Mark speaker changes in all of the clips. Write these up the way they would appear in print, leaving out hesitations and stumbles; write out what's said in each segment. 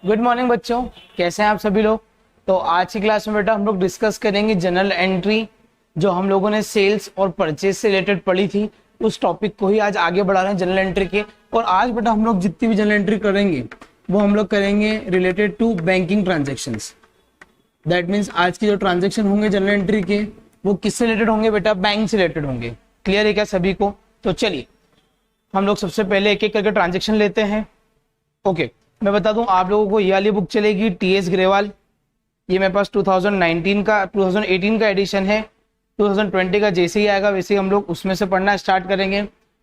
Speaker 1: Good morning बच्चों, कैसे हैं आप सभी लोग। तो आज की क्लास में बेटा हम लोग डिस्कस करेंगे जनरल एंट्री, जो हम लोगों ने सेल्स और परचेज से रिलेटेड पढ़ी थी। उस टॉपिक को ही आज आगे बढ़ा रहे हैं जनरल एंट्री के। और आज बेटा हम लोग जितनी भी जनरल एंट्री करेंगे वो हम लोग करेंगे related to banking transactions. That means आज की जो ट्रांजेक्शन होंगे जनरल एंट्री के वो किससे रिलेटेड होंगे बेटा? बैंक से रिलेटेड होंगे। क्लियर है क्या सभी को? तो चलिए हम लोग सबसे पहले एक एक करके ट्रांजेक्शन लेते हैं। ओके, मैं बता दूं आप लोगों को, ये वाली बुक चलेगी टीएस ग्रेवाल। ये मेरे पास 2018 का एडिशन है। 2020 का जैसे ही आएगा वैसे ही हम लोग उसमें से पढ़ना स्टार्ट करेंगे।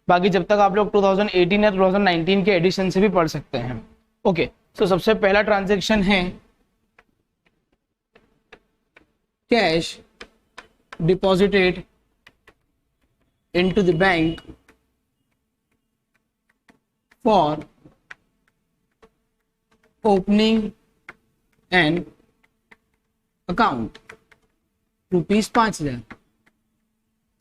Speaker 1: बाकी जब तक आप लोग 2018 या 2019 के एडिशन से भी पढ़ सकते हैं। ओके, तो सबसे पहला ट्रांजेक्शन है cash deposited into the bank for opening an account ₹5,000।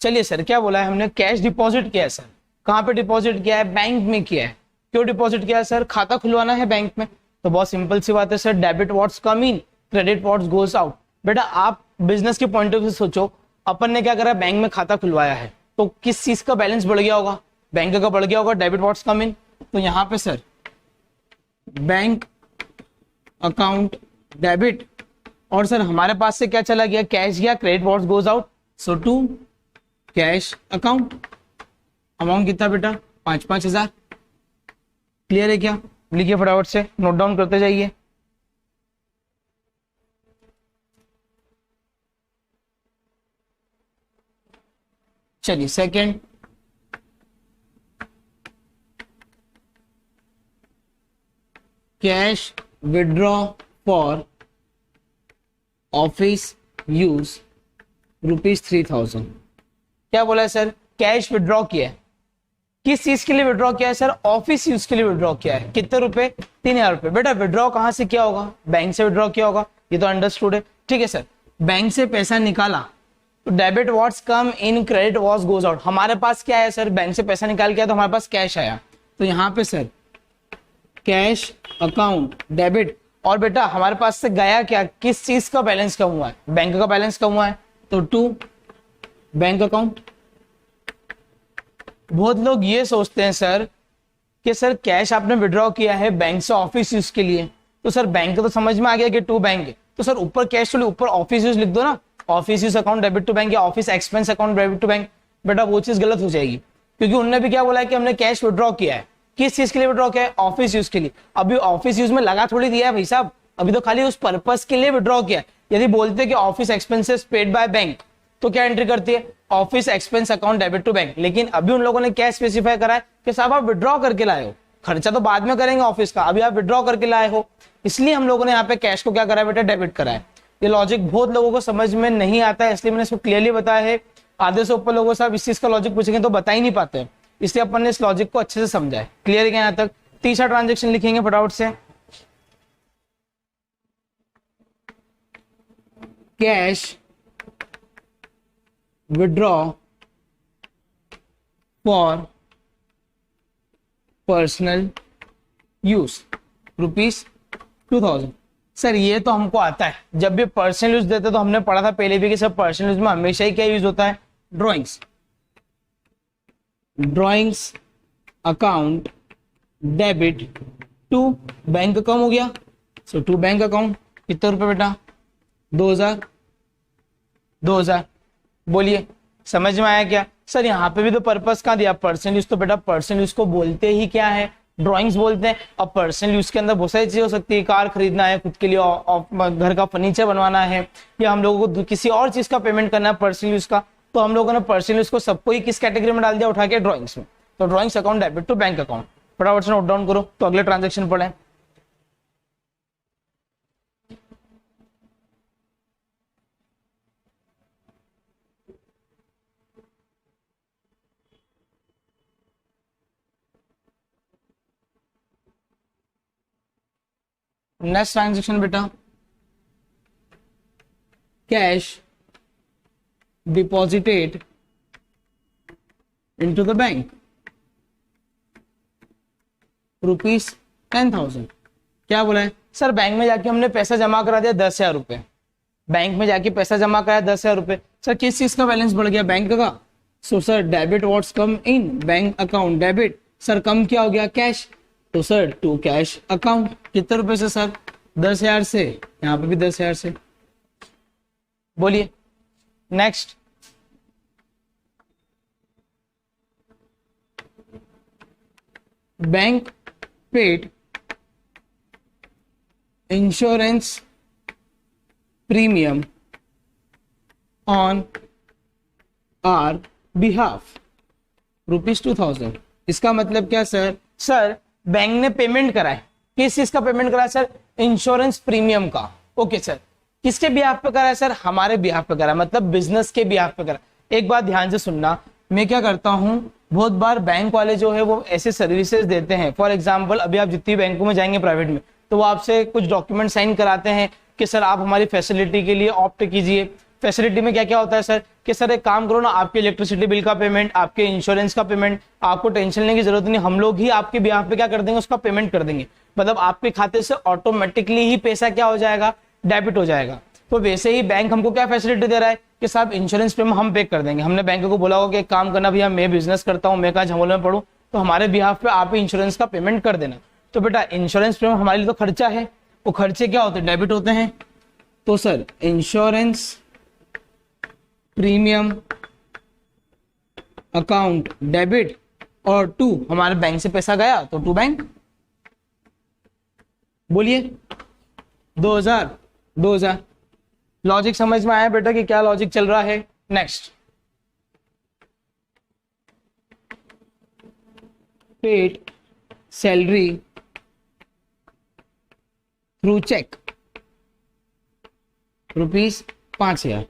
Speaker 1: चलिए सर, क्या बोला है हमने? कैश डिपॉजिट किया है सर। कहाँ पे डिपॉजिट किया है? बैंक में किया है। क्यों डिपॉजिट किया है सर? खाता खुलवाना है बैंक में। तो बहुत सिंपल सी बात है सर, डेबिट व्हाट्स कम इन, क्रेडिट व्हाट्स गोस आउट। बेटा आप बिजनेस के पॉइंट ऑफ व्यू से सोचो, अपन ने क्या करा? बैंक में खाता खुलवाया है तो किस चीज का बैलेंस बढ़ गया होगा? बैंक का बढ़ गया होगा। डेबिट व्हाट्स कम इन, तो यहाँ पे सर बैंक अकाउंट डेबिट, और सर हमारे पास से क्या चला गया? कैश गया, credit what's goes out, so to cash account. Amount कितना बेटा? 5,000। क्लियर है क्या? लिखिए फटाफट से, नोट डाउन करते जाइए। चलिए second, cash withdraw for office use ₹3,000। क्या बोला है सर? कैश विड्रॉ किया है। किस चीज के लिए विड्रॉ किया है सर? ऑफिस यूज के लिए विड्रॉ किया है। कितने रुपए? 3,000 रुपए। बेटा विड्रॉ कहां से किया होगा? बैंक से विड्रॉ किया होगा, ये तो अंडरस्टूड है। ठीक है सर, बैंक से पैसा निकाला तो डेबिट व्हाट्स कम इन, क्रेडिट व्हाट्स गोज आउट। हमारे पास क्या है सर? बैंक से पैसा निकाल के तो हमारे पास कैश आया, तो यहाँ पे सर कैश अकाउंट डेबिट। और बेटा हमारे पास से गया क्या? किस चीज का बैलेंस कम हुआ है? बैंक का बैलेंस कम हुआ है, तो टू बैंक अकाउंट। बहुत लोग ये सोचते हैं सर कि सर कैश आपने विड्रॉ किया है बैंक से ऑफिस यूज के लिए, तो सर बैंक तो समझ में आ गया कि टू बैंक है, तो सर ऊपर कैश के लिए ऊपर ऑफिस यूज लिख दो ना, office use account debit to bank या office expense account debit to bank. बेटा वो चीज गलत हो जाएगी, क्योंकि उन्होंने भी क्या बोला है कि हमने कैश विड्रॉ किया है। किस चीज के लिए विड्रॉ किया है? ऑफिस यूज के लिए। अभी ऑफिस यूज में लगा थोड़ी दिया है भाई साहब, अभी तो खाली उस पर्पस के लिए विड्रॉ किया है। यदि बोलते कि office expenses paid by bank, तो क्या एंट्री करती है? Office expense account debit to bank. लेकिन अभी उन लोगों ने क्या स्पेसिफाई करा है कि साहब आप विड्रॉ करके लाए हो, खर्चा तो बाद में करेंगे ऑफिस का, अभी आप विड्रॉ करके लाए हो, इसलिए हम लोगों ने यहाँ पे कैश को क्या करा है बेटा? डेबिट करा है। ये लॉजिक बहुत लोगों को समझ में नहीं आता है, इसलिए मैंने इसको क्लियरली बताया है। आधे से ऊपर लोगों साहब इस चीज का लॉजिक पूछेंगे तो बता ही नहीं पाते, इसलिए अपन ने इस लॉजिक को अच्छे से समझा है। क्लियर है क्या यहाँ तक? तीसरा ट्रांजेक्शन लिखेंगे फटाफट से, cash withdraw for personal use ₹2,000। Sir ये तो हमको आता है, जब भी पर्सनल यूज देते तो हमने पढ़ा था पहले भी कि सर पर्सनल यूज में हमेशा ही क्या यूज होता है? Drawings account debit to bank account हो गया, सो टू बैंक अकाउंट। कितने रुपए बेटा? 2,000। बोलिए समझ में आया क्या? सर यहाँ पे भी तो पर्पस कहाँ दिया? Personal use. तो बेटा पर्सनल यूज को बोलते ही क्या है? ड्राइंग्स बोलते हैं। अब पर्सनल यूज के अंदर बहुत सारी चीजें हो सकती है, कार खरीदना है खुद के लिए, घर का फर्नीचर बनवाना है, या हम लोगों को किसी और चीज का पेमेंट करना है पर्सनल यूज का, तो हम लोगों ने पर्सनल यूज को सबको ही किस कैटेगरी में डाल दिया? उठा के ड्राइंग्स में। तो drawings account debit to bank account. फटाफट से नोट डाउन करो, तो अगले ट्रांजेक्शन पढ़े। नेक्स्ट ट्रांजेक्शन बेटा, cash deposited into the bank ₹10,000। क्या बोला है? सर बैंक में जाके हमने पैसा जमा करा दिया 10,000 रुपए, बैंक में जाके पैसा जमा कराया 10,000 रुपए, सर किस चीज का बैलेंस बढ़ गया? बैंक का। सो सर डेबिट व्हाट्स कम इन बैंक अकाउंट, डेबिट। सर कम क्या हो गया? कैश। तो सर टू कैश अकाउंट। कितने रुपए से सर? 10,000 से, यहाँ पे भी 10,000 से। बोलिए next. Bank paid insurance premium on our behalf ₹2,000। इसका मतलब क्या सर? सर बैंक ने पेमेंट करा है, किस चीज का पेमेंट करा है सर? इंश्योरेंस प्रीमियम का। ओके सर, किसके बिहाफ पे करा है सर? हमारे बिहाफ पे करा है, मतलब बिजनेस के बिहाफ पे करा। एक बात ध्यान से सुनना, मैं क्या करता हूं, बहुत बार बैंक वाले जो है वो ऐसे सर्विसेज देते हैं। फॉर एग्जांपल अभी आप जितनी बैंकों में जाएंगे प्राइवेट में, तो वो आपसे कुछ डॉक्यूमेंट साइन कराते हैं कि सर आप हमारी फैसिलिटी के लिए ऑप्ट कीजिए। फैसिलिटी में क्या क्या होता है सर? कि सर एक काम करो ना, आपके इलेक्ट्रिसिटी बिल का पेमेंट, आपके इंश्योरेंस का पेमेंट, आपको टेंशन लेने की जरूरत नहीं, हम लोग ही आपके बिहाफ पे क्या कर देंगे, उसका पेमेंट कर देंगे। मतलब आपके खाते से ऑटोमेटिकली ही पैसा क्या हो जाएगा? डेबिट हो जाएगा। तो वैसे ही बैंक हमको क्या फैसिलिटी दे रहा है कि साहब इंश्योरेंस प्रीमियम हम पे कर देंगे। हमने बैंक को बोला होगा कि एक काम करना भैया, मैं बिजनेस करता हूँ, मैं कहाँ झमेले में पढ़ूं, तो हमारे बिहाफ पे आप इंश्योरेंस का पेमेंट कर देना। तो बेटा इंश्योरेंस प्रीमियम हमारे लिए तो खर्चा है, वो खर्चे क्या होते हैं? डेबिट होते हैं। तो sir insurance premium account debit, और टू हमारे बैंक से पैसा गया तो टू बैंक। बोलिए 2000। लॉजिक समझ में आया बेटा कि क्या लॉजिक चल रहा है? Next, paid salary through cheque ₹5,000।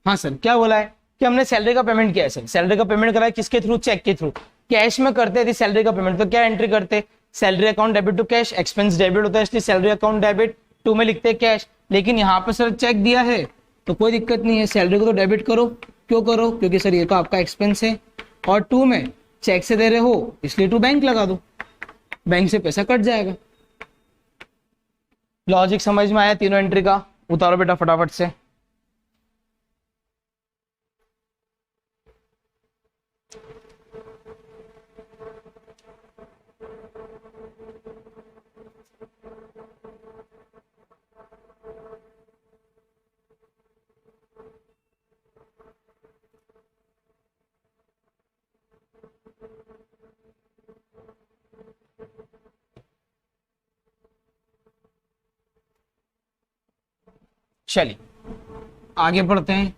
Speaker 1: हाँ सर, क्या बोला है कि हमने सैलरी का पेमेंट किया है सर। सैलरी का पेमेंट करा है किसके थ्रू? चेक के थ्रू। कैश में करते थे सैलरी का पेमेंट, तो क्या एंट्री करते? Salary account debit to cash, expense debit होता है इसलिए सैलरी अकाउंट डेबिट, टू में लिखते हैं कैश। लेकिन यहाँ पे सर चेक दिया है तो कोई दिक्कत नहीं है, सैलरी को तो डेबिट करो। क्यों करो? क्योंकि सर ये तो आपका एक्सपेंस है, और टू में चेक से दे रहे हो इसलिए टू बैंक लगा दो, बैंक से पैसा कट जाएगा। लॉजिक समझ में आया तीनों एंट्री का? उतारो बेटा फटाफट से। चलिए आगे बढ़ते हैं।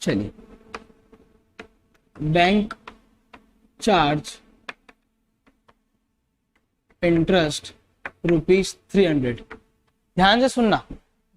Speaker 1: चलिए, बैंक चार्ज इंटरेस्ट ₹300। ध्यान से सुनना,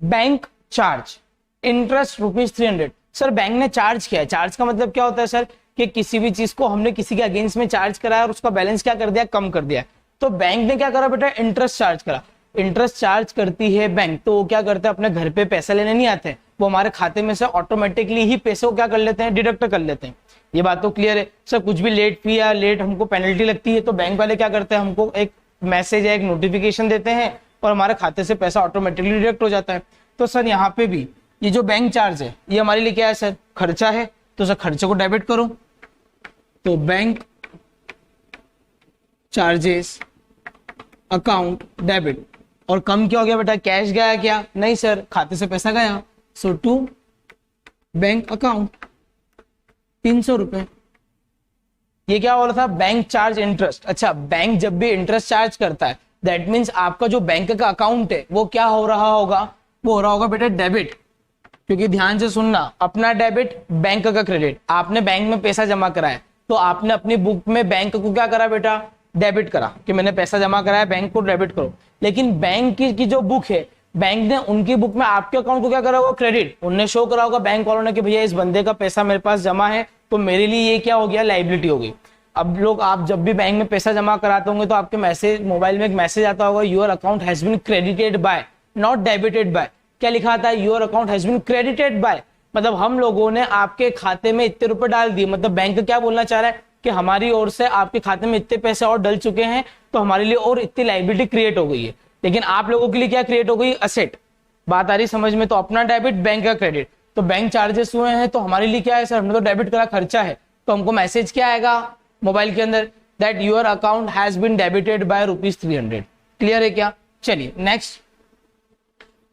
Speaker 1: bank charge interest ₹300। Sir bank ने चार्ज किया है। चार्ज का मतलब क्या होता है सर? कि किसी भी चीज को हमने किसी के अगेंस्ट में चार्ज कराया और उसका बैलेंस क्या कर दिया? कम कर दिया। तो बैंक ने क्या करा बेटा? इंटरेस्ट चार्ज करा। इंटरेस्ट चार्ज करती है बैंक, तो वो क्या करते हैं? अपने घर पे पैसा लेने नहीं आते, वो हमारे खाते में से ऑटोमेटिकली ही पैसे को क्या कर लेते हैं? डिडक्ट कर लेते हैं। ये बात तो क्लियर है सर। कुछ भी लेट फी या लेट हमको पेनल्टी लगती है तो बैंक वाले क्या करते हैं? हमको एक मैसेज या एक नोटिफिकेशन देते हैं और हमारे खाते से पैसा ऑटोमेटिकली डिडक्ट हो जाता है। तो सर यहाँ पे भी ये जो बैंक चार्ज है ये हमारे लिए क्या है सर? खर्चा है। तो सर खर्चे को डेबिट करो, तो बैंक चार्जेस अकाउंट डेबिट। और कम क्या हो गया बेटा? कैश गया क्या? नहीं सर, खाते से पैसा गया, सो टू बैंक अकाउंट 300 रुपए। ये क्या हो रहा था? Bank charge interest. अच्छा, बैंक जब भी इंटरेस्ट चार्ज करता है दैट मीन्स आपका जो बैंक का अकाउंट है वो क्या हो रहा होगा? वो हो रहा होगा बेटा डेबिट। क्योंकि ध्यान से सुनना, अपना डेबिट, बैंक का क्रेडिट। आपने बैंक में पैसा जमा कराया तो आपने अपनी बुक में बैंक को क्या करा बेटा? डेबिट करा कि मैंने पैसा जमा कराया, बैंक को डेबिट करो। लेकिन बैंक की जो बुक है, बैंक ने उनकी बुक में आपके अकाउंट को क्या करा होगा? क्रेडिट। उनने शो करा होगा बैंक वालों ने कि भैया इस बंदे का पैसा मेरे पास जमा है, तो मेरे लिए ये क्या हो गया? लाइबिलिटी हो गई। अब लोग, आप जब भी बैंक में पैसा जमा कराते होंगे तो आपके मैसेज, मोबाइल में एक मैसेज आता होगा, your account has been credited by, not debited by. क्या लिखा आता है? Your account has been credited by, मतलब हम लोगों ने आपके खाते में इतने रुपए डाल दिए, मतलब बैंक क्या बोलना चाह रहा है कि हमारी ओर से आपके खाते में इतने पैसे और डल चुके हैं, तो हमारे लिए और इतनी लाइबिलिटी क्रिएट हो गई है। लेकिन आप लोगों के लिए क्या क्रिएट हो गई? असेट। बात आ रही समझ में? तो अपना डेबिट, बैंक का क्रेडिट। तो बैंक चार्जेस हुए हैं तो हमारे लिए क्या है सर? हमने तो डेबिट करा, खर्चा है, तो हमको मैसेज क्या आएगा मोबाइल के अंदर? That your account has been debited by ₹300। Clear है क्या? चलिए नेक्स्ट।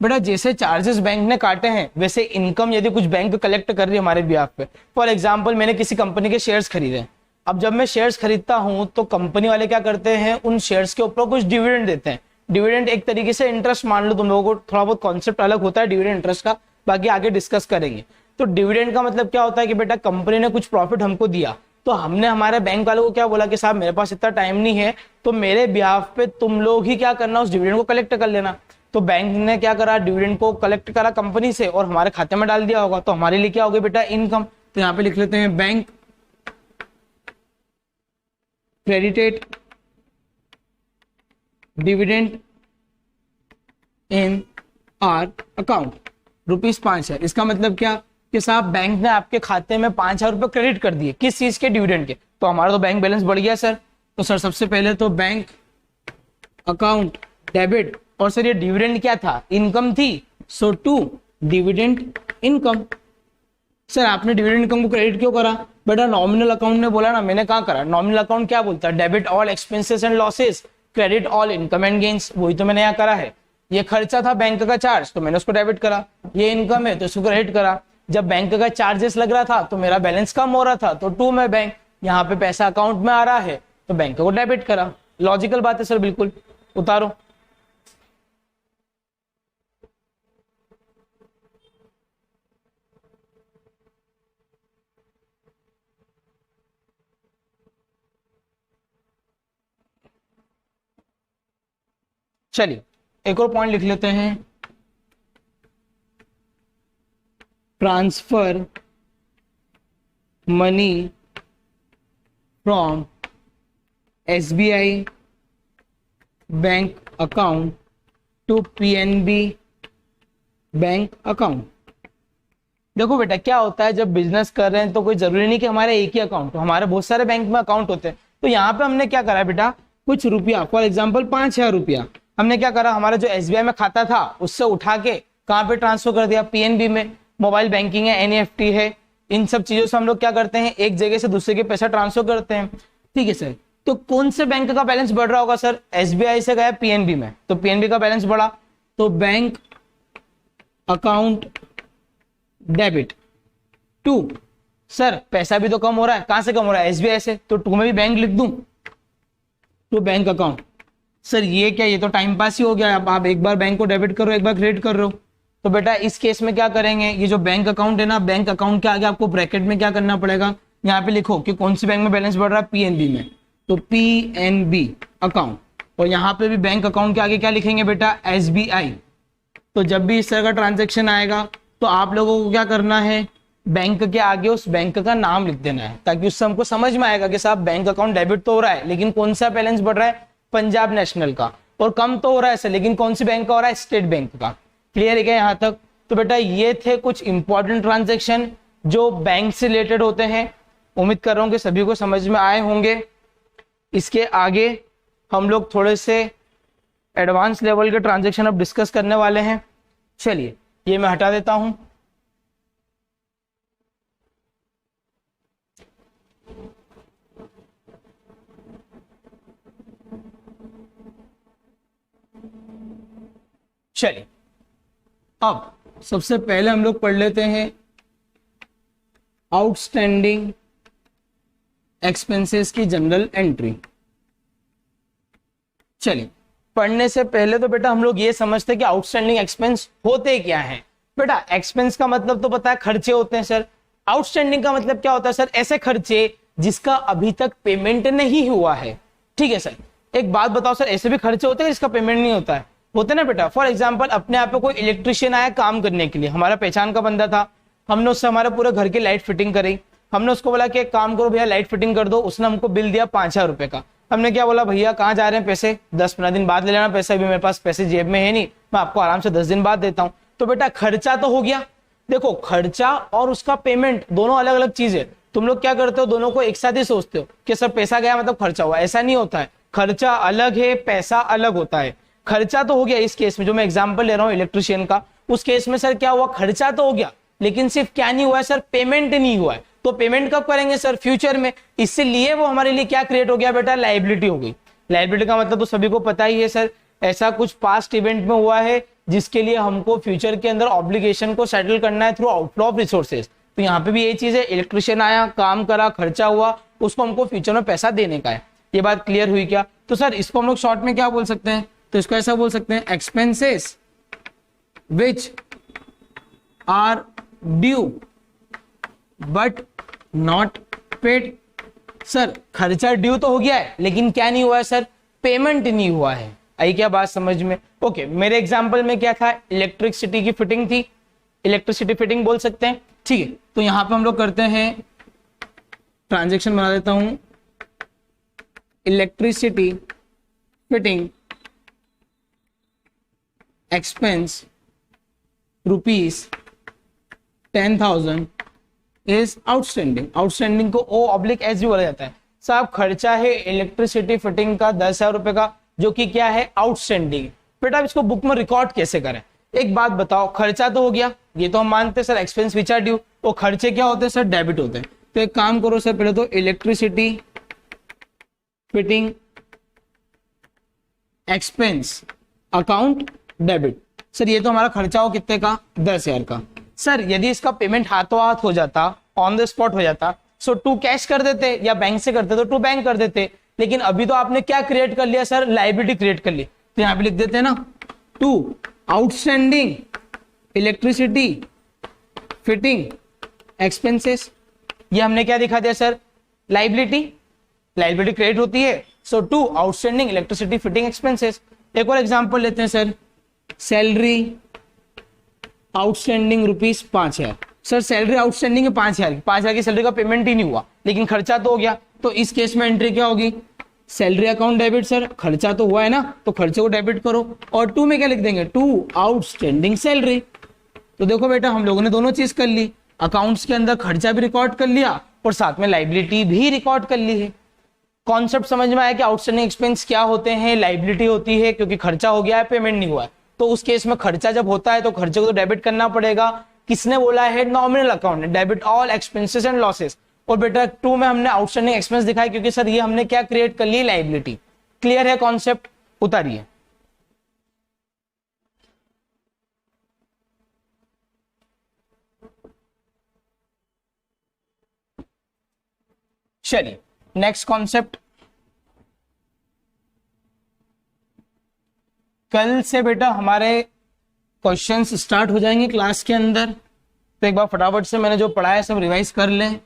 Speaker 1: बेटा जैसे चार्जेस बैंक ने काटे हैं वैसे इनकम यदि कुछ बैंक कलेक्ट कर रही है हमारे बिहाफ पे, फॉर एग्जांपल मैंने किसी कंपनी के शेयर्स खरीदे। अब जब मैं शेयर्स खरीदता हूं तो कंपनी वाले क्या करते हैं? उन शेयर्स के ऊपर कुछ डिविडेंड देते हैं। डिविडेंड एक तरीके से इंटरेस्ट मान लो, तुम लोगों को थोड़ा बहुत कॉन्सेप्ट अलग होता है डिविडेंड इंटरेस्ट का, बाकी आगे डिस्कस करेंगे। तो डिविडेंड का मतलब क्या होता है कि बेटा कंपनी ने कुछ प्रॉफिट हमको दिया, तो हमने हमारे बैंक वालों को क्या बोला कि साहब मेरे पास इतना टाइम नहीं है, तो मेरे बिहाफ पे तुम लोग ही क्या करना, उस डिविडेंड को कलेक्ट कर लेना। तो बैंक ने क्या करा? डिविडेंड को कलेक्ट करा कंपनी से और हमारे खाते में डाल दिया होगा, तो हमारे लिए क्या होगी बेटा? इनकम। तो यहाँ पे लिख लेते हैं bank credited dividend in are account ₹5 है। इसका मतलब क्या कि साहब बैंक ने आपके खाते में 5,000 रुपए क्रेडिट कर दिए, किस चीज के? डिविडेंड के। तो हमारा तो बैंक बैलेंस बढ़ गया सर। तो सर सबसे पहले तो बैंक अकाउंट डेबिट, और सर ये डिविडेंड क्या था? इनकम थी, सो टू डिविडेंड इनकम। सर आपने डिविडेंड इनकम को क्रेडिट क्यों करा? बेटा नॉमिनल अकाउंट ने बोला ना, मैंने कहा करा? नॉमिनल अकाउंट क्या बोलता है? Debit all expenses and losses, credit all income and gains. वही तो मैंने यहाँ करा है। ये खर्चा था बैंक का चार्ज, तो मैंने उसको डेबिट करा। ये इनकम है तो उसको क्रेडिट करा। जब बैंक का चार्जेस लग रहा था तो मेरा बैलेंस कम हो रहा था, तो टू में बैंक, यहाँ पे पैसा अकाउंट में आ रहा है तो बैंक को डेबिट करा। लॉजिकल बात है सर, बिल्कुल। उतारो। चलिए एक और पॉइंट लिख लेते हैं, transfer money from SBI bank account to PNB bank account. देखो बेटा क्या होता है, जब बिजनेस कर रहे हैं तो कोई जरूरी नहीं कि हमारे एक ही अकाउंट हो, हमारे बहुत सारे बैंक में अकाउंट होते हैं। तो यहाँ पे हमने क्या करा बेटा, कुछ रुपया, फॉर एग्जाम्पल 5,000 रुपया हमने क्या करा, हमारा जो SBI में खाता था उससे उठा के कहाँ पे ट्रांसफर कर दिया? PNB में। मोबाइल बैंकिंग है, NEFT है, इन सब चीजों से हम लोग क्या करते हैं? एक जगह से दूसरे के पैसा ट्रांसफर करते हैं। ठीक है सर। तो कौन से बैंक का बैलेंस बढ़ रहा होगा सर? SBI से गया PNB में, तो PNB का बैलेंस बढ़ा, तो bank account debit to, sir पैसा भी तो कम हो रहा है, कहां से कम हो रहा है? SBI से, तो टू में भी बैंक लिख दूं, टू बैंक अकाउंट। सर ये क्या, ये तो टाइम पास ही हो गया। अब आप एक बार बैंक को डेबिट करो, एक बार क्रेडिट कर रहे हो। तो बेटा इस केस में क्या करेंगे, ये जो बैंक अकाउंट है ना, बैंक अकाउंट के आगे आपको ब्रैकेट में क्या करना पड़ेगा, यहाँ पे लिखो कि कौन सी बैंक में बैलेंस बढ़ रहा है? PNB में, तो PNB अकाउंट। और यहाँ पे भी बैंक अकाउंट के आगे क्या लिखेंगे बेटा? SBI। तो जब भी इस तरह का ट्रांजेक्शन आएगा तो आप लोगों को क्या करना है, बैंक के आगे उस बैंक का नाम लिख देना है, ताकि उससे हमको समझ में आएगा कि साहब बैंक अकाउंट डेबिट तो हो रहा है, लेकिन कौन सा बैलेंस बढ़ रहा है? पंजाब नेशनल का। और कम तो हो रहा है सर, लेकिन कौन सी बैंक का हो रहा है? स्टेट बैंक का। क्लियर है क्या यहाँ तक? तो बेटा ये थे कुछ इंपॉर्टेंट ट्रांजेक्शन जो बैंक से रिलेटेड होते हैं। उम्मीद कर रहा हूँ कि सभी को समझ में आए होंगे। इसके आगे हम लोग थोड़े से एडवांस लेवल के ट्रांजेक्शन अब डिस्कस करने वाले हैं। चलिए ये मैं हटा देता हूं। चलिए अब सबसे पहले हम लोग पढ़ लेते हैं आउटस्टैंडिंग एक्सपेंसेस की जनरल एंट्री। चलिए पढ़ने से पहले तो बेटा हम लोग ये समझते हैं कि आउटस्टैंडिंग एक्सपेंस होते क्या हैं। बेटा एक्सपेंस का मतलब तो पता है, खर्चे होते हैं सर। आउटस्टैंडिंग का मतलब क्या होता है सर? ऐसे खर्चे जिसका अभी तक पेमेंट नहीं हुआ है। ठीक है सर। एक बात बताओ सर, ऐसे भी खर्चे होते हैं जिसका पेमेंट नहीं होता है? होते ना बेटा। फॉर एग्जाम्पल अपने यहाँ पे कोई इलेक्ट्रिशियन आया काम करने के लिए, हमारा पहचान का बंदा था, हमने उससे हमारे पूरे घर की लाइट फिटिंग करी। हमने उसको बोला कि एक काम करो भैया लाइट फिटिंग कर दो, उसने हमको बिल दिया 5,000 रुपए का। हमने क्या बोला, भैया कहाँ जा रहे हैं पैसे? 10-15 दिन बाद ले लेना पैसे, अभी मेरे पास पैसे जेब में है नहीं, मैं आपको आराम से 10 दिन बाद देता हूँ। तो बेटा खर्चा तो हो गया, देखो खर्चा और उसका पेमेंट दोनों अलग अलग चीज है। तुम लोग क्या करते हो, दोनों को एक साथ ही सोचते हो कि सर पैसा गया मतलब खर्चा हुआ, ऐसा नहीं होता है। खर्चा अलग है, पैसा अलग होता है। खर्चा तो हो गया इस केस में, जो मैं एग्जांपल ले रहा हूँ इलेक्ट्रिशियन का, उस केस में सर क्या हुआ, खर्चा तो हो गया, लेकिन सिर्फ क्या नहीं हुआ है सर, पेमेंट नहीं हुआ है। तो पेमेंट कब करेंगे सर, फ्यूचर में। इसलिए वो हमारे लिए क्या क्रिएट हो गया बेटा, लायबिलिटी हो गई। लायबिलिटी का मतलब तो सभी को पता ही है सर, ऐसा कुछ पास्ट इवेंट में हुआ है जिसके लिए हमको फ्यूचर के अंदर ऑब्लिगेशन को सेटल करना है थ्रू आउटफ्लो ऑफ रिसोर्सेज। तो यहाँ पे भी ये चीज है, इलेक्ट्रिशियन आया, काम करा, खर्चा हुआ, उसको हमको फ्यूचर में पैसा देने का है। ये बात क्लियर हुई क्या? तो सर इसको हम लोग शॉर्ट में क्या बोल सकते हैं, तो इसको ऐसा बोल सकते हैं, expenses which are due but not paid. Sir खर्चा ड्यू तो हो गया है, लेकिन क्या नहीं हुआ है सर, पेमेंट नहीं हुआ है। आई क्या बात समझ में? ओके, मेरे एग्जांपल में क्या था, इलेक्ट्रिसिटी की फिटिंग थी, इलेक्ट्रिसिटी फिटिंग बोल सकते हैं, ठीक है। तो यहां पे हम लोग करते हैं, ट्रांजैक्शन बना देता हूं, electricity fitting expense ₹10,000 is outstanding. Outstanding को O/S भी बोला जाता है। साहब खर्चा है इलेक्ट्रिसिटी फिटिंग का 10,000 रुपए का, जो कि क्या है, आउटस्टैंडिंग। बेटा इसको बुक में रिकॉर्ड कैसे करें? एक बात बताओ, खर्चा तो हो गया, ये तो हम मानते हैं sir, expense which are due. और खर्चे क्या होते हैं सर, डेबिट होते हैं। तो एक काम करो सर, पहले तो electricity fitting expense account debit. Sir ये तो हमारा खर्चा हो कितने का, 10,000 का। सर यदि इसका पेमेंट हाथों हाथ हो जाता, ऑन द स्पॉट हो जाता, सो टू कैश कर देते, या बैंक से करते तो टू बैंक कर देते। लेकिन अभी तो आपने क्या क्रिएट कर लिया सर, लायबिलिटी क्रिएट कर ली। तो यहां पे लिख देते हैं ना, to outstanding electricity fitting expenses. ये हमने क्या दिखा दिया सर, लायबिलिटी। लायबिलिटी क्रिएट होती है, so to outstanding electricity fitting expenses. एक और एग्जांपल लेते हैं sir, salary outstanding ₹5,000। Sir salary outstanding है 5,000 5,000 की सैलरी का पेमेंट ही नहीं हुआ, लेकिन खर्चा तो हो गया। तो इस केस में एंट्री क्या होगी, सैलरी अकाउंट डेबिट। सर खर्चा तो हुआ है ना, तो खर्चे को डेबिट करो, और टू में क्या लिख देंगे, टू आउटस्टैंडिंग सैलरी। तो देखो बेटा हम लोगों ने दोनों चीज कर ली, अकाउंट्स के अंदर खर्चा भी रिकॉर्ड कर लिया और साथ में लायबिलिटी भी रिकॉर्ड कर ली है। कॉन्सेप्ट समझ में आया कि आउटस्टैंडिंग एक्सपेंस क्या होते हैं, लायबिलिटी होती है, क्योंकि खर्चा हो गया है, पेमेंट नहीं हुआ है। तो उस केस में खर्चा जब होता है तो खर्चे को तो डेबिट करना पड़ेगा। किसने बोला है, नॉमिनल अकाउंट ने, debit all expenses and losses. और बेटा टू में हमने आउटस्टैंडिंग एक्सपेंस दिखाया, क्योंकि सर ये हमने क्या क्रिएट कर ली, लायबिलिटी। क्लियर है कॉन्सेप्ट? उतारिए। चलिए नेक्स्ट कॉन्सेप्ट। कल से बेटा हमारे क्वेश्चंस स्टार्ट हो जाएंगे क्लास के अंदर, तो एक बार फटाफट से मैंने जो पढ़ाया सब रिवाइज कर लें।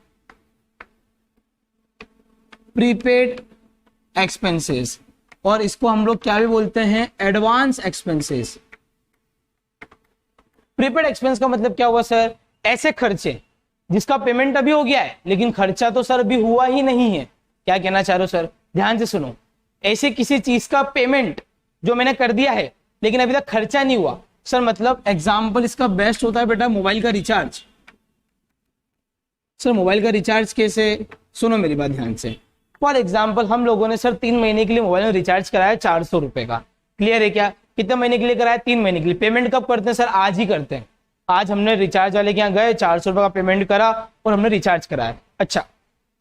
Speaker 1: प्रीपेड एक्सपेंसेस, और इसको हम लोग क्या भी बोलते हैं, एडवांस एक्सपेंसेस। प्रीपेड एक्सपेंस का मतलब क्या हुआ सर, ऐसे खर्चे जिसका पेमेंट अभी हो गया है, लेकिन खर्चा तो सर अभी हुआ ही नहीं है। क्या कहना चाह रहे हो सर, ध्यान से सुनो। ऐसे किसी चीज का पेमेंट जो मैंने कर दिया है, लेकिन अभी तक खर्चा नहीं हुआ। सर मतलब एग्जाम्पल इसका बेस्ट होता है बेटा मोबाइल का रिचार्ज। सर मोबाइल का रिचार्ज कैसे, सुनो मेरी बात ध्यान से। फॉर एग्जाम्पल हम लोगों ने सर 3 महीने के लिए मोबाइल में रिचार्ज कराया 400 रुपए का। क्लियर है क्या? कितने महीने के लिए कराया, 3 महीने के लिए। पेमेंट कब करते हैं सर, आज ही करते हैं। आज हमने रिचार्ज वाले के यहाँ गए, 400 रुपए का पेमेंट करा और हमने रिचार्ज कराया। अच्छा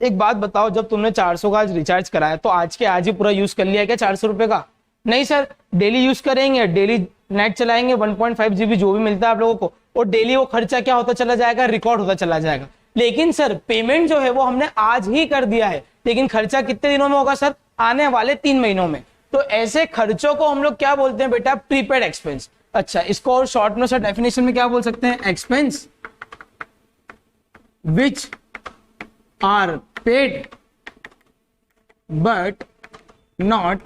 Speaker 1: एक बात बताओ, जब तुमने 400 का आज रिचार्ज कराया तो आज के आज ही पूरा यूज कर लिया क्या 400 रुपए का? नहीं सर, डेली यूज करेंगे, डेली नेट चलाएंगे, 1.5 GB जो भी मिलता है आप लोगों को, और डेली वो खर्चा क्या होता चला जाएगा, रिकॉर्ड होता चला जाएगा। लेकिन सर पेमेंट जो है वो हमने आज ही कर दिया है, लेकिन खर्चा कितने दिनों में होगा सर, आने वाले 3 महीनों में। तो ऐसे खर्चों को हम लोग क्या बोलते हैं बेटा, प्रीपेड एक्सपेंस। अच्छा इसको और शॉर्ट में सर डेफिनेशन में क्या बोल सकते हैं, expense which are paid but not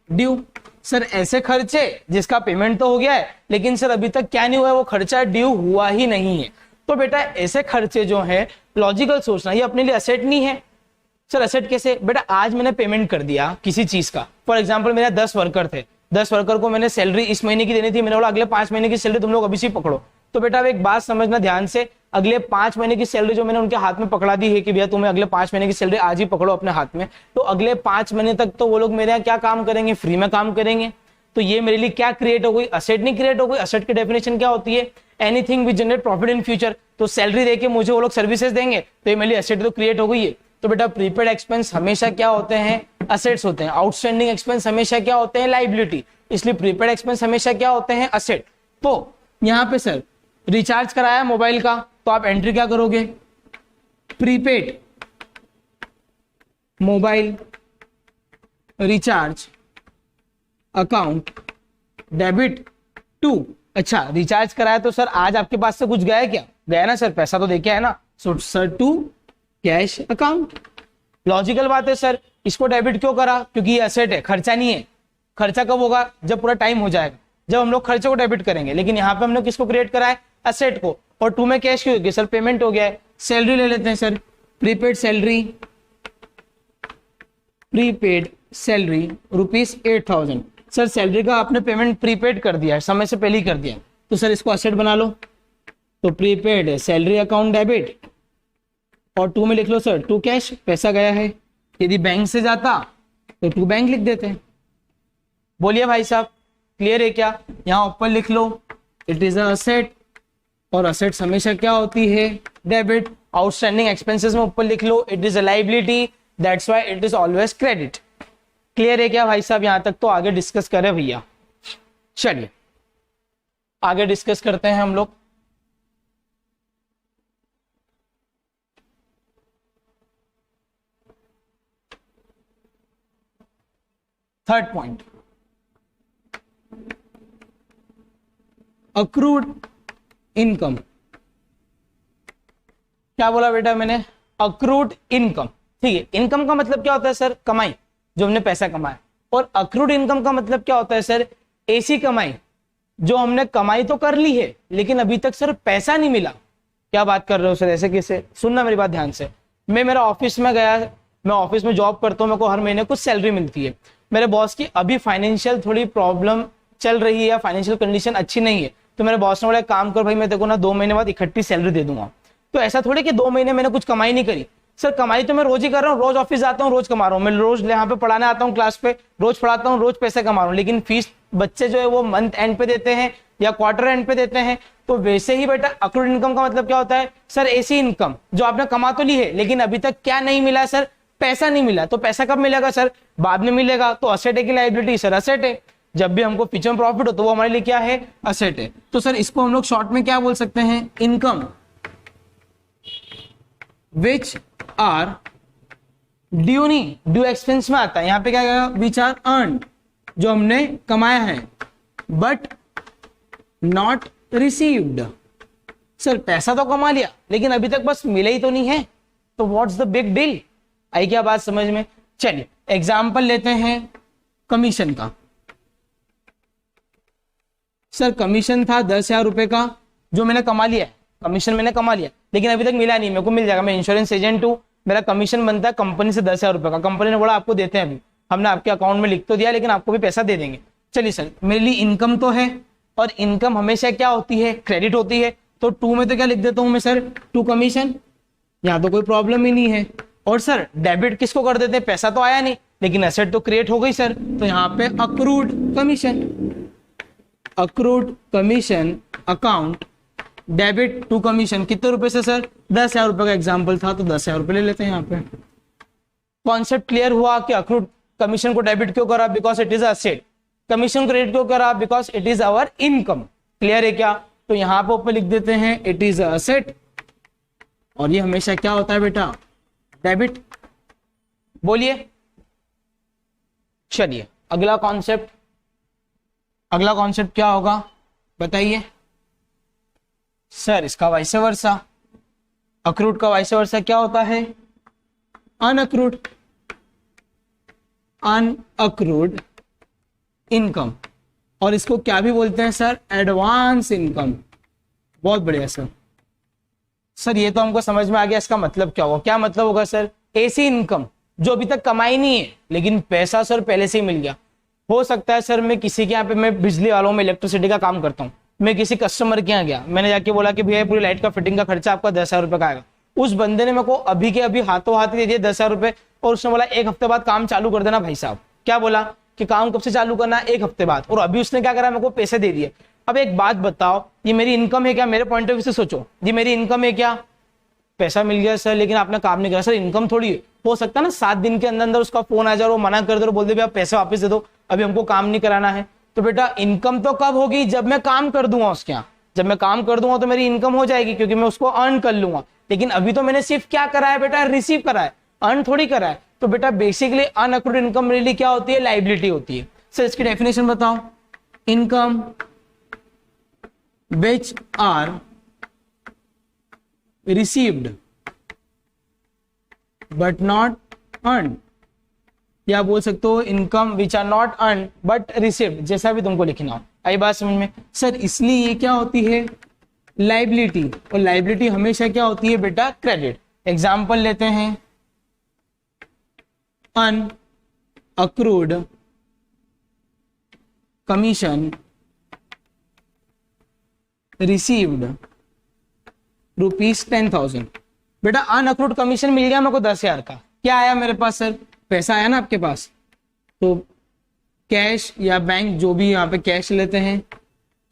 Speaker 1: due. Sir ऐसे खर्चे जिसका पेमेंट तो हो गया है, लेकिन सर अभी तक क्या नहीं हुआ है, वो खर्चा ड्यू हुआ ही नहीं है। तो बेटा ऐसे खर्चे जो है, लॉजिकल सोचना, ये अपने लिए असेट नहीं है। सर असेट कैसे बेटा, आज मैंने पेमेंट कर दिया किसी चीज का। फॉर एग्जांपल मेरा 10 वर्कर थे, 10 वर्कर को मैंने सैलरी इस महीने की देनी थी, मैंने बोला अगले 5 महीने की सैलरी तुम लोग अभी से पकड़ो। तो बेटा अब एक बात समझना ध्यान से, अगले 5 महीने की सैलरी जो मैंने उनके हाथ में पकड़ा दी है कि भैया तुम्हें अगले 5 महीने की सैलरी आज ही पकड़ो अपने हाथ में, तो अगले 5 महीने तक तो वो लोग मेरे यहाँ क्या काम करेंगे, फ्री में काम करेंगे। तो ये मेरे लिए क्या क्रिएट हो गई, असेट नहीं क्रिएट हो गई। असेट की डेफिनेशन क्या होती है, anything which generate profit in future. तो सैलरी देके मुझे वो लोग सर्विसेज देंगे तो ये मेरे लिए असेट तो क्रिएट हो गई है। तो बेटा प्रीपेड एक्सपेंस हमेशा क्या होते हैं, असेट्स होते हैं। आउटस्टैंडिंग एक्सपेंस हमेशा क्या होते हैं, लाइबिलिटी। इसलिए प्रीपेड एक्सपेंस हमेशा क्या होते हैं, असेट। तो यहाँ पे सर रिचार्ज कराया मोबाइल का, तो आप एंट्री क्या करोगे, prepaid mobile recharge account debit to. अच्छा रिचार्ज कराया तो सर आज आपके पास से कुछ गया क्या, गया ना सर, पैसा तो देके है ना, so sir to cash account. Logical बात है सर, इसको डेबिट क्यों करा, क्योंकि ये असेट है, खर्चा नहीं है। खर्चा कब होगा, जब पूरा टाइम हो जाएगा, जब हम लोग खर्चे को डेबिट करेंगे। लेकिन यहाँ पे हमने किसको क्रिएट करा है, असेट को। और टू में कैश क्यों होगी सर, पेमेंट हो गया है। सैलरी ले लेते हैं sir, prepaid salary, prepaid salary ₹8,000। Sir salary का आपने पेमेंट प्रीपेड कर दिया है, समय से पहले ही कर दिया, तो सर इसको असेट बना लो। तो प्रीपेड सैलरी अकाउंट डेबिट, और टू में लिख लो सर टू कैश, पैसा गया है। यदि बैंक से जाता तो टू बैंक लिख देते हैं। बोलिए भाई साहब क्लियर है क्या, यहाँ ऊपर लिख लो इट इज असेट, और असेट्स हमेशा क्या होती है, डेबिट। आउटस्टैंडिंग एक्सपेंसेस में ऊपर लिख लो it is a liability, that's why it is always credit. Clear है क्या भाई साहब, यहां तक तो आगे डिस्कस करें भैया। चलिए आगे डिस्कस करते हैं हम लोग। Third point, accrued income. क्या बोला बेटा मैंने, अक्रूड इनकम। ठीक है, इनकम का मतलब क्या होता है सर, कमाई, जो हमने पैसा कमाया। और अक्रूड इनकम का मतलब क्या होता है सर, ऐसी कमाई जो हमने कमाई तो कर ली है लेकिन अभी तक सर पैसा नहीं मिला। क्या बात कर रहे हो सर, ऐसे कैसे, सुनना मेरी बात ध्यान से। मैं मेरा ऑफिस में गया, मैं ऑफिस में जॉब करता हूँ, मेरे को हर महीने कुछ सैलरी मिलती है। मेरे बॉस की अभी फाइनेंशियल थोड़ी प्रॉब्लम चल रही है या फाइनेंशियल कंडीशन अच्छी नहीं है, तो मेरे बॉस ने बोला काम कर भाई, मैं तेको ना 2 महीने बाद इकट्ठी सैलरी दे दूंगा। तो ऐसा थोड़ी कि 2 महीने मैंने कुछ कमाई नहीं करी। सर कमाई तो मैं रोज ही कर रहा हूँ, रोज ऑफिस जाता हूँ, रोज कमा रहा हूँ, मैं रोज यहाँ पे पढ़ाने आता हूँ क्लास पे, रोज पढ़ाता हूँ, रोज पैसे कमा रहा हूँ। लेकिन फीस बच्चे जो है वो मंथ एंड पे देते हैं या क्वार्टर एंड पे देते हैं। तो वैसे ही बेटा अक्रूड इनकम का मतलब क्या होता है सर, ऐसी इनकम जो आपने कमा तो ली है लेकिन अभी तक क्या नहीं मिला सर, पैसा नहीं मिला। तो पैसा कब मिलेगा सर, बाद में मिलेगा। तो असेट है कि लायबिलिटी, सर असेट है। जब भी हमको फ्यूचर में प्रॉफिट हो तो वो हमारे लिए क्या है, असेट है। तो सर इसको हम लोग शॉर्ट में क्या बोल सकते हैं, इनकम विच आर ड्यू, नहीं ड्यू एक्सपेंस में आता है। यहां पे क्या कहेगा, विच आर अर्न, जो हमने कमाया है, बट नॉट रिसीव्ड। सर पैसा तो कमा लिया लेकिन अभी तक बस मिला ही तो नहीं है, तो व्हाट्स द बिग डील। आई क्या बात समझ में। चलिए एग्जाम्पल लेते हैं कमीशन का। सर कमीशन था 10,000 रुपए का जो मैंने कमा लिया है, कमीशन मैंने कमा लिया लेकिन अभी तक मिला नहीं, मेरे को मिल जाएगा। मैं इंश्योरेंस एजेंट हूँ, मेरा कमीशन बनता है कंपनी से 10,000 रुपए का। कंपनी ने बोला आपको देते हैं, अभी हमने आपके अकाउंट में लिख तो दिया लेकिन आपको भी पैसा दे देंगे। चलिए सर मेरे लिए इनकम तो है, और इनकम हमेशा क्या होती है, क्रेडिट होती है। तो टू में तो क्या लिख देता हूं मैं सर, टू कमीशन, यहाँ तो कोई प्रॉब्लम ही नहीं है। और सर डेबिट किसको कर देते हैं, पैसा तो आया नहीं लेकिन एसेट तो क्रिएट हो गई सर, तो यहाँ पे accrued commission, accrued commission account debit to commission. कितने रुपए से सर, 10,000 रुपए का एग्जाम्पल था तो 10,000 रुपए ले लेते हैं। यहाँ पे कॉन्सेप्ट क्लियर हुआ कि अक्रूड कमीशन को डेबिट क्यों करा, because it is asset. Commission credit क्यों करा, because it is our income. Clear है क्या। तो यहाँ पे ऊपर लिख देते हैं इट इज असेट, और ये हमेशा क्या होता है बेटा, डेबिट। बोलिए। चलिए अगला कॉन्सेप्ट, अगला कॉन्सेप्ट क्या होगा बताइए सर। इसका वाइस वर्सा, अक्रूड का वाइस वर्सा क्या होता है, अनअक्रूड, अनअक्रूड इनकम। और इसको क्या भी बोलते हैं सर, एडवांस इनकम। बहुत बढ़िया सर। सर ये तो हमको समझ में आ गया, इसका मतलब क्या होगा, क्या मतलब होगा सर, ऐसी इनकम जो अभी तक कमाई नहीं है लेकिन पैसा सर पहले से ही मिल गया। हो सकता है सर मैं किसी के यहाँ पे, मैं बिजली वालों में इलेक्ट्रिसिटी का काम करता हूँ, मैं किसी कस्टमर के यहाँ गया, मैंने जाके बोला कि भैया पूरी लाइट का फिटिंग का खर्चा आपका 10,000 रुपये का आएगा। उस बंदे ने मेरे को अभी के अभी हाथों हाथ दे दिए 10,000 रुपये, और उसने बोला 1 हफ्ते बाद काम चालू कर देना भाई साहब। क्या बोला कि काम कब से चालू करना है? 1 हफ्ते बाद। और अभी उसने क्या करा, मेरे को पैसे दे दिए। अब एक बात बताओ, ये मेरी इनकम है क्या? मेरे पॉइंट ऑफ व्यू से सोचो, ये मेरी इनकम है क्या? पैसा मिल गया सर, लेकिन आपने काम नहीं करा। सर इनकम थोड़ी हो सकता है ना 7 दिन के अंदर अंदर उसका फोन आ जाए और वो मना कर दे और बोल दे भैया पैसे वापस दे दो, अभी हमको काम नहीं कराना है। तो बेटा इनकम तो कब होगी? जब मैं काम कर दूंगा उसके यहाँ। जब मैं काम कर दूंगा तो मेरी इनकम हो जाएगी, क्योंकि मैं उसको अर्न कर लूंगा। लेकिन अभी तो मैंने सिर्फ क्या करा है बेटा? रिसीव करा है, अर्न थोड़ी करा है। तो बेटा बेसिकली अनअक्रूड इनकम मेरे लिए क्या होती है? लायबिलिटी होती है। सर इसकी डेफिनेशन बताओ। Income which are received but not earn, या बोल सकते हो income which are not earn but received, जैसा भी तुमको लिखना हो। आई बात समझ में? सर इसलिए ये क्या होती है? लायबिलिटी। और लायबिलिटी हमेशा क्या होती है बेटा? क्रेडिट। एग्जाम्पल लेते हैं, अनअक्रूड कमीशन रिसीव्ड ₹10,000। बेटा अनअक्रूड कमीशन मिल गया मेरे को 10,000 का। क्या आया मेरे पास? सर पैसा आया ना आपके पास, तो कैश या बैंक, जो भी यहाँ पे कैश लेते हैं,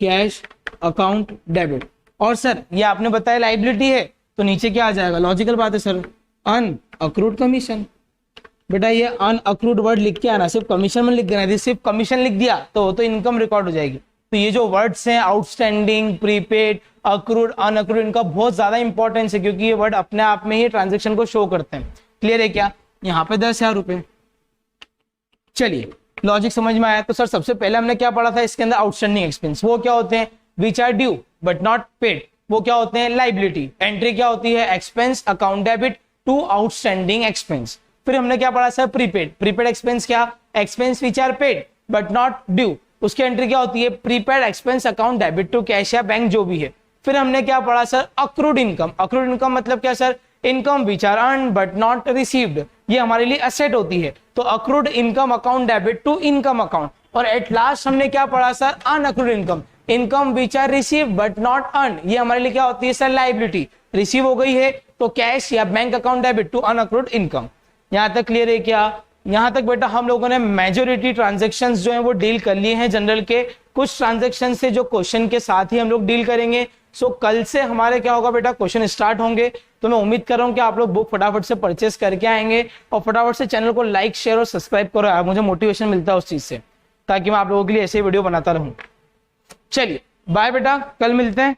Speaker 1: कैश अकाउंट डेबिट। और सर ये आपने बताया लायबिलिटी है, तो नीचे क्या आ जाएगा? लॉजिकल बात है सर, अनअक्रूड कमीशन। बेटा ये अनअक्रूड वर्ड लिख के आना, सिर्फ कमीशन में लिख देना। यदि सिर्फ कमीशन लिख दिया तो इनकम रिकॉर्ड हो जाएगी। तो ये जो वर्ड्स हैं आउटस्टैंडिंग, प्रीपेड, अक्रूड, अनअक्रूड, इनका बहुत ज्यादा इंपॉर्टेंस है, क्योंकि ये वर्ड अपने आप में ही ट्रांजेक्शन को शो करते हैं। क्लियर है क्या? यहाँ पे 10,000 रुपए। चलिए लॉजिक समझ में आया। तो सर सबसे पहले हमने क्या पढ़ा था इसके अंदर? Outstanding expense. वो क्या होते हैं? Which are due but not paid. वो क्या होते हैं? लायबिलिटी। एंट्री क्या होती है? Expense account debit to outstanding expense. फिर हमने क्या पढ़ा सर? प्रीपेड। प्रीपेड एक्सपेंस क्या? Expense which are paid but not due. उसकी एंट्री क्या होती है? Prepaid expense account debit to cash या बैंक, जो भी है। फिर हमने क्या पढ़ा sir? Accrued income. Accrued income मतलब क्या sir? Income which are earn but not received. ये हमारे लिए असेट होती है, तो accrued income account debit to income account. और एट लास्ट हमने क्या पढ़ा sir? Unaccrued income. Income which are receive but not earn, ये हमारे लिए क्या होती है सर? लायबिलिटी। रिसीव हो गई है तो कैश या bank account debit to unaccrued income. यहां तक क्लियर है क्या? यहां तक बेटा हम लोगों ने मेजोरिटी ट्रांजेक्शन्स जो है वो डील कर लिए हैं जनरल के। कुछ ट्रांजेक्शन से जो क्वेश्चन के साथ ही हम लोग डील करेंगे। सो कल से हमारे क्या होगा बेटा? क्वेश्चन स्टार्ट होंगे। तो मैं उम्मीद कर रहा हूं कि आप लोग बुक फटाफट से परचेस करके आएंगे, और फटाफट से चैनल को लाइक, शेयर और सब्सक्राइब करो। मुझे मोटिवेशन मिलता है उस चीज से, ताकि मैं आप लोगों के लिए ऐसे वीडियो बनाता रहूं। चलिए बाय बेटा, कल मिलते हैं।